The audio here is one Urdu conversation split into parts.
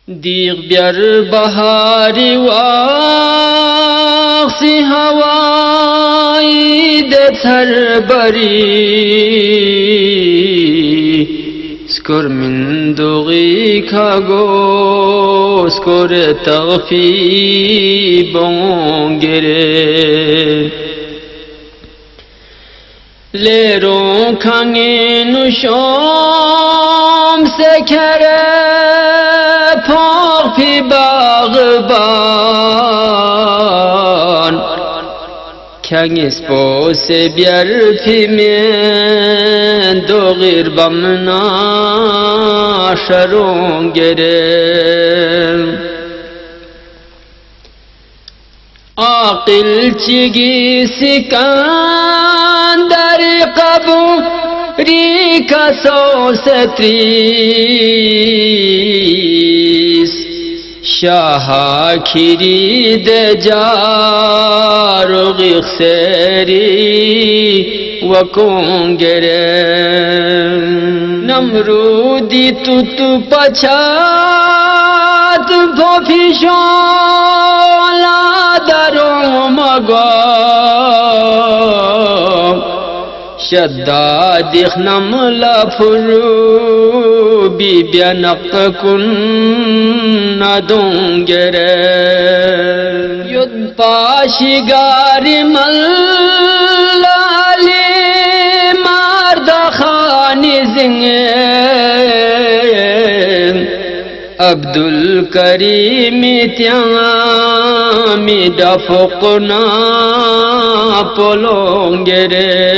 دیگر بهاری وقتی هوایی دتر بری سکر من دوغی کاغو سکر تغفی بونگره لیرو کنگی نوشم سکره پاک پی باغبان کنگی سپوس بیار پی من دو غیر بمنا شرون گرم عاقل چگی سکندر قبری کا سو ستریس شاہ کھیری دے جارو غیخ سیری وکون گرم نمرودی تو پچات بھوپیشون لادروں مگام شداد اخنم لفرو بی بیانق کن ندونگره ید پاشگاری ملالی مرد خانی زنگم Abdul Karim تیامی دفقنا پولونگره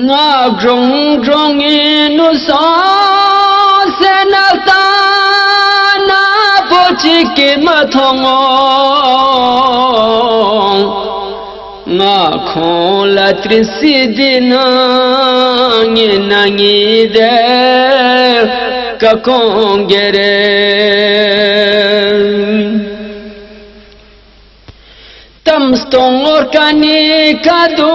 nga grong grong inu sa se na ta na po chi ke ma thong nga khon la trisi dina nge na ngi de ka kong gere tam stong or kani ka do